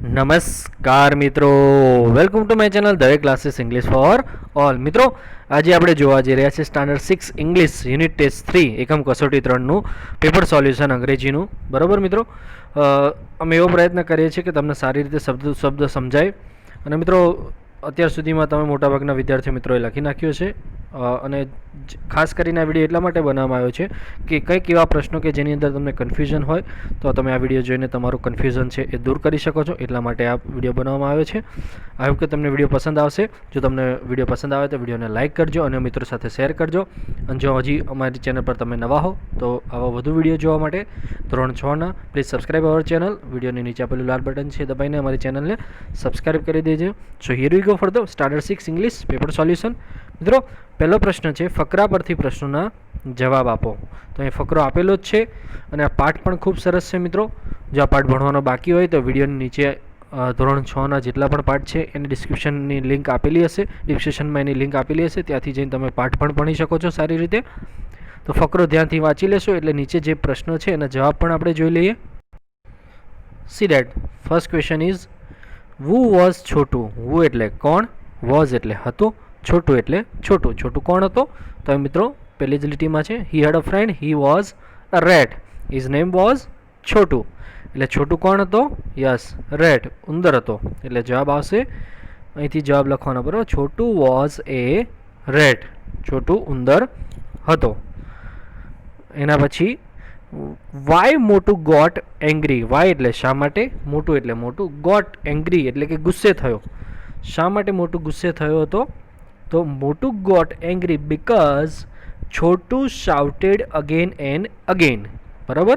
નમસ્કાર મિત્રો, welcome to my channel દરેક ક્લાસીસ ઇંગ્લિશ ફોર ઓલ. મિત્રો આજે આપણે જોવા જઈ રહ્યા છીએ સ્ટાન્ડર્ડ 6 ઇંગ્લિશ યુનિટ ટેસ્ટ 3 એકમ કસોટી 3નું પેપર સોલ્યુશન અંગ્રેજીનું. બરાબર મિત્રો, અમે એવો પ્રયત્ન કરીએ છીએ કે તમને સારી રીતે શબ્દ સમજાય. અને મિત્રો અત્યાર સુધીમાં તમે મોટાભાગના વિદ્યાર્થી મિત્રોએ લખી નાખ્યો છે. અને ખાસ કરીને આ વિડીયો એટલા માટે બનાવવામાં આવ્યો છે કે કંઈક એવા પ્રશ્નો કે જેની અંદર તમને કન્ફ્યુઝન હોય તો તમે આ વિડીયો જોઈને તમારું કન્ફ્યુઝન છે એ દૂર કરી શકો છો. એટલા માટે આ વિડીયો બનાવવામાં આવ્યો છે. આઈ હોપ કે તમને વિડીયો પસંદ આવશે. જો તમને વિડીયો પસંદ આવે તો વિડીયોને લાઇક કરજો અને મિત્રો સાથે શેર કરજો. અને જો હજી અમારી ચેનલ પર તમે નવા હો તો આવા વધુ વિડીયો જોવા માટે ધોરણ 6ના પ્લીઝ સબસ્ક્રાઈબ અવર ચેનલ. વિડીયોની નીચે આપેલું લાલ બટન છે દબાઈને અમારી ચેનલને સબસ્ક્રાઈબ કરી દેજો. સો here we go for the standard 6 English paper solution. મિત્રો પહેલો પ્રશ્ન છે, ફકરા પરથી પ્રશ્નોના જવાબ આપો. તો અહીં ફકરો આપેલો જ છે અને આ પાઠ પણ ખૂબ સરસ છે. મિત્રો જો આ પાઠ ભણવાનો બાકી હોય તો વિડીયોની નીચે ધોરણ 6ના જેટલા પણ પાઠ છે એની ડિસ્ક્રિપ્શનની લિંક આપેલી હશે, ડિસ્ક્રિપ્શનમાં એની લિંક આપેલી હશે, ત્યાંથી જઈને તમે પાઠ પણ ભણી શકો છો સારી રીતે. તો ફકરો ધ્યાનથી વાંચી લેશો એટલે નીચે જે પ્રશ્નો છે એના જવાબ પણ આપણે જોઈ લઈએ. See that first question is who was Chhotu. Who એટલે કોણ, વોઝ એટલે હતું, છોટું એટલે છોટું. છોટું કોણ હતો? તો મિત્રો પહેલી જ લીટીમાં છે, he had a friend, he was a rat, his name was Chhotu. એટલે છોટું કોણ હતો? યસ, રેટ, ઉંદર હતો. એટલે જવાબ આવશે અહીંથી જવાબ લખવાનો. બરાબર, છોટું વોઝ એ રેટ, છોટું ઉંદર હતો. એના પછી વાય મોટું ગોટ એંગ્રી. વાય એટલે શા માટે, મોટું એટલે મોટું, ગોટ એંગ્રી એટલે કે ગુસ્સે થયો. શા માટે મોટું ગુસ્સે થયો હતો? તો Motu got angry because Chhotu shouted again and again. બરાબર,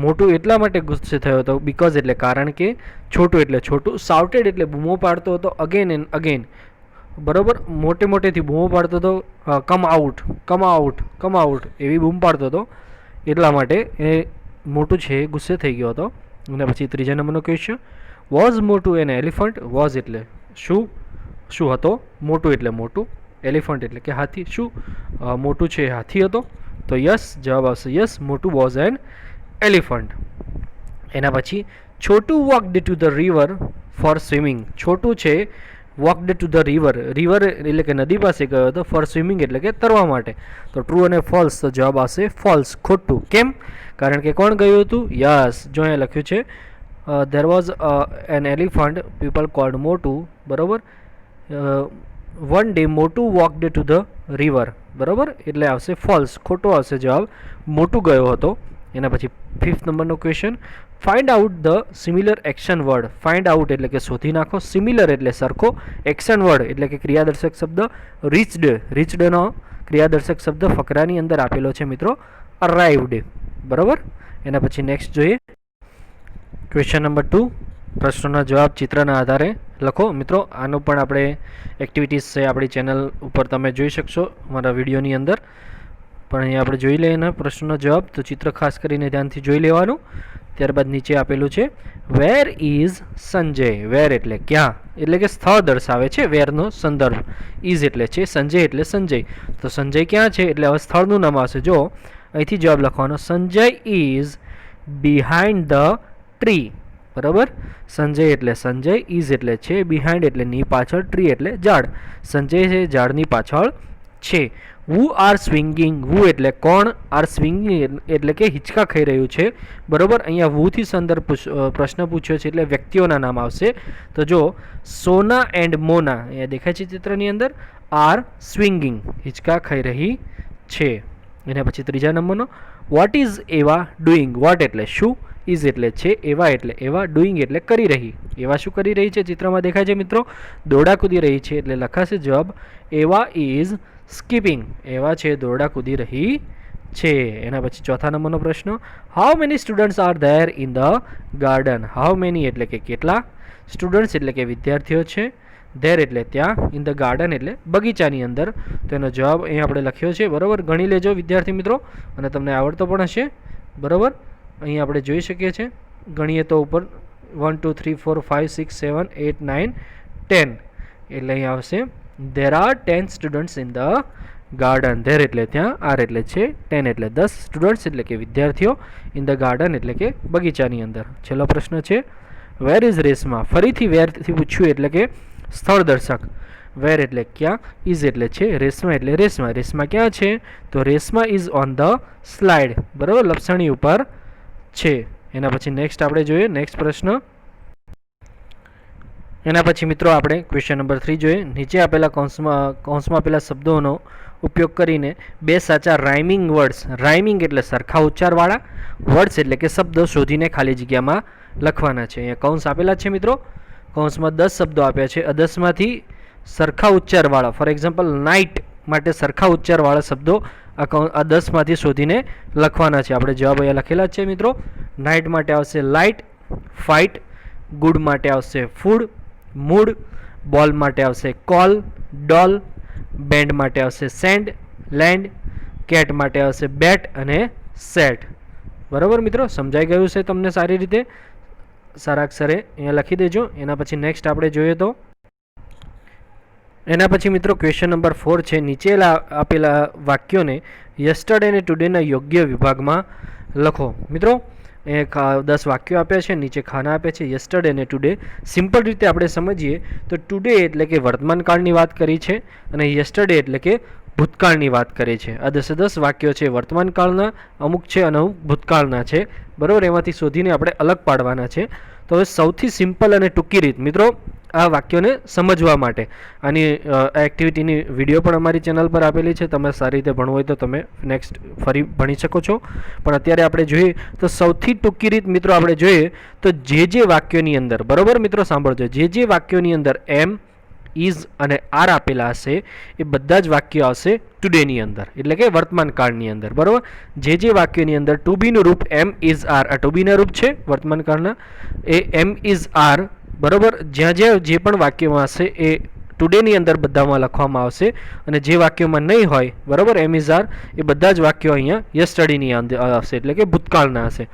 મોટું એટલા માટે ગુસ્સે થયો હતો, બીકોઝ એટલે કારણ કે, છોટું એટલે છોટું, શાઉટેડ એટલે બૂમો પાડતો હતો, અગેન એન્ડ અગેન. બરાબર, મોટેથી બૂમો પાડતો હતો, come out, come out, come out એવી બૂમ પાડતો હતો. એટલા માટે એ મોટું છે એ ગુસ્સે થઈ ગયો હતો. અને પછી ત્રીજા નંબરનો ક્વેશ્ચન, વોઝ મોટું એન એલિફન્ટ. વોઝ એટલે શું, શું હતો? મોટું એટલે મોટું, એલિફન્ટ એટલે કે હાથી. શું મોટું છે હાથી હતો? તો યસ, જવાબ આવશે યસ, મોટું વોઝ એન એલિફન્ટ. એના પછી Chhotu walked to the river for swimming. Chhotu છે walked to the river, river એટલે કે નદી પાસે ગયો હતો, ફોર સ્વિમિંગ એટલે કે તરવા માટે. તો ટ્રુ અને ફોલ્સ, તો જવાબ આવશે ફોલ્સ, ખોટું. કેમ? કારણ કે કોણ ગયું હતું? યસ, જો અહીંયા લખ્યું છે there was an elephant people called Motu. બરાબર, one day Motu walked to the river. બરાબર, એટલે આવશે ફોલ્સ, ખોટો આવશે જવાબ, મોટું ગયો હતો. એના પછી 5th નંબરનો question, find out the similar action word. Find out એટલે કે શોધી નાખો, સિમિલર એટલે સરખો, એક્શન વર્ડ એટલે કે ક્રિયાદર્શક શબ્દ. રીચડ, રીચડનો ક્રિયાદર્શક શબ્દ ફકરાની અંદર આપેલો છે મિત્રો, અરાઇવ્ડ. બરાબર, એના પછી નેક્સ્ટ જોઈએ ક્વેશ્ચન નંબર 2. પ્રશ્નોના જવાબ ચિત્રના આધારે લખો. મિત્રો આનો પણ આપણે એક્ટિવિટીઝ છે આપણી ચેનલ ઉપર તમે જોઈ શકશો અમારા વિડીયોની અંદર. પણ અહીંયા આપણે જોઈ લઈએ ને પ્રશ્નોનો જવાબ. તો ચિત્ર ખાસ કરીને ધ્યાનથી જોઈ લેવાનું. ત્યારબાદ નીચે આપેલું છે વેર ઇઝ સંજય. વેર એટલે ક્યાં, એટલે કે સ્થળ દર્શાવે છે, વેરનો સંદર્ભ. ઇઝ એટલે છે, સંજય એટલે સંજય. તો સંજય ક્યાં છે એટલે હવે સ્થળનું નામ આવશે. જો અહીંથી જવાબ લખવાનો, Sanjay is behind the tree. બરાબર, સંજય એટલે સંજય, ઇઝ એટલે છે, બિહાઇન્ડ એટલે ની પાછળ, ટ્રી એટલે ઝાડ. સંજય છે ઝાડની પાછળ છે. વુ આર સ્વિંગિંગ. વુ એટલે કોણ, આર સ્વિંગિંગ એટલે કે હિંચકા ખાઈ રહ્યું છે. બરાબર, અહીંયા વુથી સંદર્ભ પ્રશ્ન પૂછ્યો છે એટલે વ્યક્તિઓના નામ આવશે. તો જો સોના એન્ડ મોના અહીંયા દેખાય છે ચિત્રની અંદર, આર સ્વિંગિંગ, હિંચકા ખાઈ રહી છે. એના પછી ત્રીજા નંબરનો, વોટ ઇઝ એવા ડુઈંગ. વોટ એટલે શું, ઇઝ એટલે છે, એવા એટલે એવા, ડુઈંગ એટલે કરી રહી. એવા શું કરી રહી છે ચિત્રમાં દેખાય છે મિત્રો, દોરડા કૂદી રહી છે. એટલે લખાશે જવાબ એવા ઇઝ સ્કીપિંગ. એવા છે દોરડા કૂદી રહી છે. એના પછી ચોથા નંબરનો પ્રશ્ન, how many students are there in the garden. How many એટલે કે કેટલા, સ્ટુડન્ટ્સ એટલે કે વિદ્યાર્થીઓ છે, ધેર એટલે ત્યાં, ઇન ધ ગાર્ડન એટલે બગીચાની અંદર. તો એનો જવાબ અહીં આપણે લખ્યો છે. બરાબર, ગણી લેજો વિદ્યાર્થી મિત્રો અને તમને આવડતો પણ હશે. બરાબર, અહીં આપણે જોઈ શકીએ છીએ, ગણીએ તો ઉપર 1 2 3 4 5 6 7 8 9 10. એટલે અહીં આવશે there are 10 students in the garden. there એટલે ત્યાં, આર એટલે છે, 10 એટલે 10, સ્ટુડન્ટ્સ એટલે કે વિદ્યાર્થીઓ, ઇન ધ ગાર્ડન એટલે કે બગીચાની અંદર. છેલ્લો પ્રશ્ન છે વેર ઇઝ રેશમા, ફરીથી વેરથી પૂછ્યું એટલે કે સ્થળ દર્શક. વેર એટલે ક્યાં, ઇઝ એટલે છે, રેશમા એટલે રેશમા. રેશમા ક્યાં છે? તો Reshma is on the slide, બરાબર, લપસણી ઉપર છે. એના પછી નેક્સ્ટ આપણે જોઈએ નેક્સ્ટ પ્રશ્ન. એના પછી મિત્રો આપણે ક્વેશ્ચન નંબર 3 જોઈએ. નીચે આપેલા કૌંસમાં આપેલા શબ્દોનો ઉપયોગ કરીને બે સાચા રાઇમિંગ વર્ડ્સ, રાઇમિંગ એટલે સરખા ઉચ્ચારવાળા, વર્ડ્સ એટલે કે શબ્દો શોધીને ખાલી જગ્યામાં લખવાના છે. અહીંયા કૌંસ આપેલા છે મિત્રો. કૌંસમાં 10 શબ્દો આપ્યા છે. 10માંથી સરખા ઉચ્ચારવાળા, ફોર એક્ઝામ્પલ નાઇટ માટે સરખા ઉચ્ચારવાળા શબ્દો આ 10માંથી શોધીને લખવાના છે. આપણે જવાબ અહીંયા લખેલા છે મિત્રો. નાઇટ માટે આવશે લાઇટ, ફાઇટ. ગુડ માટે આવશે ફૂડ, મૂડ. બોલ માટે આવશે કોલ, ડોલ. બેન્ડ માટે આવશે સેન્ડ, લેન્ડ. કેટ માટે આવશે બેટ અને સેટ. બરાબર મિત્રો, સમજાઈ ગયું છે તમને સારી રીતે? સારા અક્ષરે અહીંયા લખી દેજો. એના પછી નેક્સ્ટ આપણે જોઈએ તો એના પછી મિત્રો ક્વેશ્ચન નંબર 4 છે. નીચેલા આપેલા વાક્યોને યસ્ટરડે અને ટુડેના યોગ્ય વિભાગમાં લખો. મિત્રો એ 10 વાક્યો આપ્યા છે, નીચે ખાના આપ્યા છે યસ્ટરડે અને ટુડે. સિમ્પલ રીતે આપણે સમજીએ તો ટુડે એટલે કે વર્તમાનકાળની વાત કરી છે અને યસ્ટરડે એટલે કે ભૂતકાળની વાત કરી છે. આ 10 વાક્યો છે વર્તમાનકાળના, અમુક છે અને અમુક ભૂતકાળના છે, બરાબર. એમાંથી શોધીને આપણે અલગ પાડવાના છે. તો હવે સૌથી સિમ્પલ અને ટૂંકી રીત મિત્રો આ વાક્યોને સમજવા માટે, આની એક્ટિવિટીની વિડીયો પણ અમારી ચેનલ પર આપેલી છે. તમે સારી રીતે ભણવું હોય તો તમે નેક્સ્ટ ફરી ભણી શકો છો. પણ અત્યારે આપણે જોઈએ તો સૌથી ટૂંકી રીત મિત્રો આપણે જોઈએ તો જે વાક્યોની અંદર, બરાબર મિત્રો સાંભળજો, જે વાક્યોની અંદર એમ, ઇઝ અને આર આપેલા હશે એ બધા જ વાક્યો આવશે ટુડેની અંદર, એટલે કે વર્તમાન કાળની અંદર, બરાબર. જે વાક્યોની અંદર ટુ બીનું રૂપ એમ ઇઝ આર, આ ટુ બીના રૂપ છે વર્તમાન કાળના, એ એમ ઇઝ આર, બરાબર. જ્યાં જે પણ વાક્યમાં હશે એ ટુડેની અંદર બધામાં લખવામાં આવશે અને જે વાક્યોમાં નહીં હોય, બરાબર, એમ ઇઝ આર, એ બધા જ વાક્યો અહીંયા યસ્ટરડેની અંદર આવશે, એટલે કે ભૂતકાળના હશે.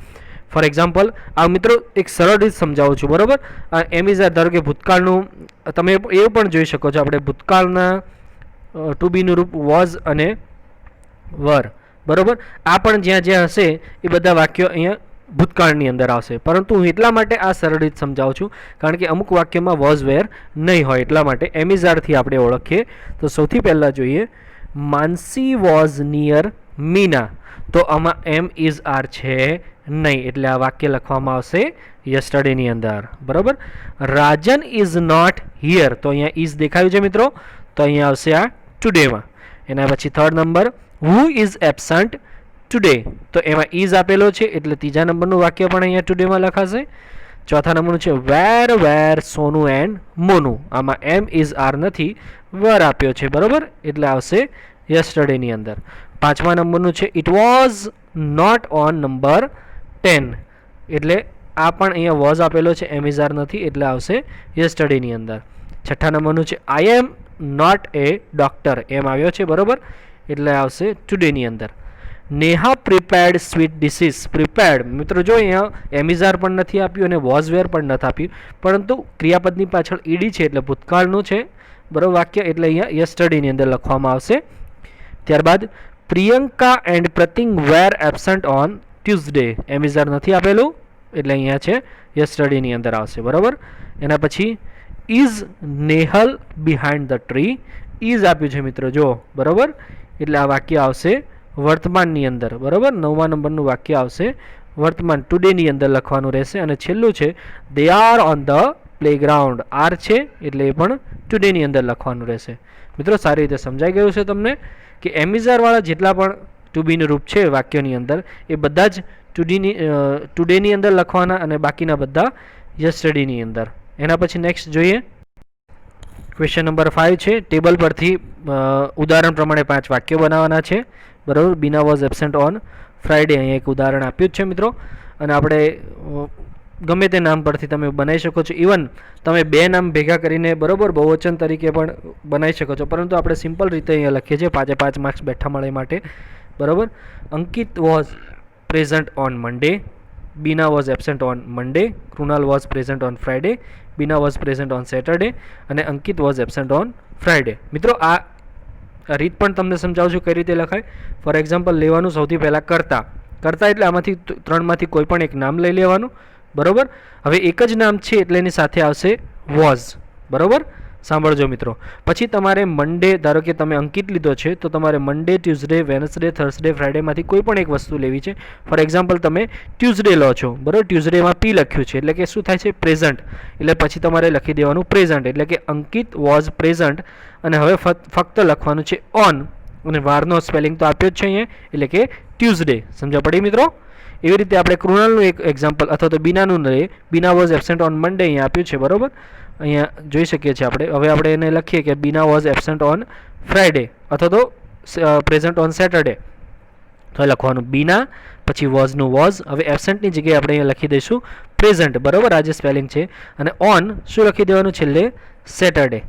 ફોર એક્ઝામ્પલ આ મિત્રો એક સરળ રીત સમજાવું છું, બરાબર. આ એમ ઇઝ આર ધારો કે ભૂતકાળનું તમે એવું પણ જોઈ શકો છો, આપણે ભૂતકાળના ટુ બીનું રૂપ વોઝ અને વર, બરાબર. આ પણ જ્યાં હશે એ બધા વાક્યો અહીંયા ભૂતકાળની અંદર આવશે. પરંતુ હું એટલા માટે આ સરળ રીત સમજાવું છું કારણ કે અમુક વાક્યમાં વોઝ વેર નહીં હોય, એટલા માટે એમ ઇઝ આરથી આપણે ઓળખીએ. તો સૌથી પહેલાં જોઈએ માનસી વોઝ નિયર મીના, તો આમાં એમ ઇઝ આર છે નહીં, એટલે આ વાક્ય લખવામાં આવશે યસ્ટરડેની અંદર, બરાબર. રાજન ઇઝ નોટ હિયર, તો અહીંયા ઇઝ દેખાયું છે મિત્રો, તો અહીંયા આવશે આ ટુડેમાં. એના પછી third number who is absent today, તો એમાં ઇઝ આપેલો છે એટલે ત્રીજા નંબરનું વાક્ય પણ અહીંયા ટુડેમાં લખાશે. ચોથા નંબરનું છે વેર સોનુ એન્ડ મોનુ, આમાં એમ ઇઝ આર નથી, વર આપ્યો છે, બરાબર, એટલે આવશે યસ્ટરડેની અંદર. પાંચમા નંબરનું છે it was not on number 10, એટલે આ પણ અહીંયા વોઝ આપેલો છે, એમ ઇઝ આર નથી, એટલે આવશે યસ્ટરડેની અંદર. છઠ્ઠા નંબરનું છે આઈ એમ નોટ એ ડોક્ટર, એમ આવ્યો છે, બરાબર, એટલે આવશે ટુડેની અંદર. Neha prepared sweet dishes, prepared મિત્રો જો અહીંયા એમ ઇઝ આર પણ નથી આપ્યું અને વોઝ વેર પણ નથી આપ્યું, પરંતુ ક્રિયાપદની પાછળ ઈડી છે એટલે ભૂતકાળનું છે, બરાબર વાક્ય, એટલે અહીંયા યસ્ટરડેની અંદર લખવામાં આવશે. ત્યારબાદ Priyanka and Pratik were absent on Tuesday, am is are નથી આપેલું એટલે અહીંયા છે યસ્ટરડેની અંદર આવશે, બરાબર. એના પછી is Nehal behind the tree, is આપ્યું છે મિત્રો જો, બરાબર, એટલે આ વાક્ય આવશે વર્તમાનની અંદર, બરાબર. 9મા નંબરનું વાક્ય આવશે વર્તમાન, ટુડેની અંદર લખવાનું રહેશે. અને છેલ્લું છે they are on the playground, are છે એટલે એ પણ ટુડેની અંદર લખવાનું રહેશે. મિત્રો સારી રીતે સમજાઈ ગયું છે તમને કે એમ ઇઝ આર વાળા જેટલા પણ ટુ બીનું રૂપ છે વાક્યોની અંદર એ બધા જ ટુડેની અંદર લખવાના અને બાકીના બધા યસ્ટરડેની અંદર. એના પછી નેક્સ્ટ જોઈએ ક્વેશ્ચન નંબર 5 છે. ટેબલ પરથી ઉદાહરણ પ્રમાણે 5 વાક્યો બનાવવાના છે, બરાબર. બીના વોઝ એબસેન્ટ ઓન ફ્રાઈડે, અહીંયા એક ઉદાહરણ આપ્યું જ છે મિત્રો, અને આપણે ગમે તે નામ પરથી તમે બનાવી શકો છો. ઇવન તમે 2 નામ ભેગા કરીને, બરાબર, બહુવચન તરીકે પણ બનાવી શકો છો, પરંતુ આપણે સિમ્પલ રીતે અહીંયા લખીએ છીએ 5 માર્ક્સ બેઠા મળે માટે, બરાબર. Ankit was present on Monday, Bina was absent on Monday, Krunal was present on Friday, Bina was present on Saturday અને Ankit was absent on Friday. મિત્રો આ રીત પણ તમને સમજાવું છું કઈ રીતે લખાય. ફોર એક્ઝામ્પલ લેવાનું સૌથી પહેલાં કરતા એટલે આમાંથી 3માંથી કોઈ પણ એક નામ લઈ લેવાનું, બરાબર. હવે એક જ નામ છે એટલે એની સાથે આવશે વોઝ. બરાબર. સાંભળજો મિત્રો. પછી તમારે મંડે, ધારો કે તમે અંકિત લીધો છે તો તમારે મંડે, ટ્યુઝડે, વેનસડે, થર્સડે, ફ્રાઈડેમાંથી કોઈ પણ એક વસ્તુ લેવી છે. ફોર એક્ઝામ્પલ તમે ટ્યુઝડે લો છો, બરાબર. ટ્યુઝડેમાં પી લખ્યું છે એટલે કે શું થાય છે? પ્રેઝન્ટ. એટલે પછી તમારે લખી દેવાનું પ્રેઝન્ટ, એટલે કે અંકિત વોઝ પ્રેઝન્ટ. અને હવે ફક્ત લખવાનું છે ઓન, અને વારનો સ્પેલિંગ તો આપ્યો જ છે અહીંયા, એટલે કે ટ્યુઝડે. સમજ્યા પડી મિત્રો? એવી રીતે આપણે કૃણાલનું એક એક્ઝામ્પલ અથવા તો બીનાનું લઈએ. બીના વોઝ એબસેન્ટ ઓન મંડે અહીંયા આપ્યું છે, બરાબર. અહીંયા જોઈ શકીએ છીએ આપણે. હવે આપણે એને લખીએ કે બીના વોઝ એબસેન્ટ ઓન ફ્રાઈડે અથવા તો પ્રેઝન્ટ ઓન સેટરડે. તો લખવાનું બીના, પછી વોઝનું વોઝ. હવે એબસેન્ટની જગ્યાએ આપણે અહીંયા લખી દઈશું પ્રેઝન્ટ, બરાબર. આ જે સ્પેલિંગ છે. અને ઓન શું લખી દેવાનું છેલ્લે? સેટરડે.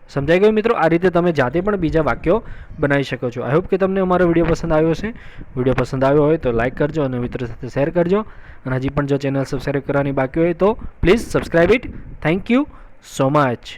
સમજાઈ ગયું મિત્રો? આ રીતે તમે જાતે પણ બીજા વાક્યો બનાવી શકો છો. આઈ હોપ કે તમને અમારો વિડીયો પસંદ આવ્યો હશે. વિડીયો પસંદ આવ્યો હોય તો લાઇક કરજો અને મિત્રો સાથે શેર કરજો. અને હજી પણ જો ચેનલ સબસ્ક્રાઈબ કરવાની બાકી હોય તો please subscribe it. Thank you so much.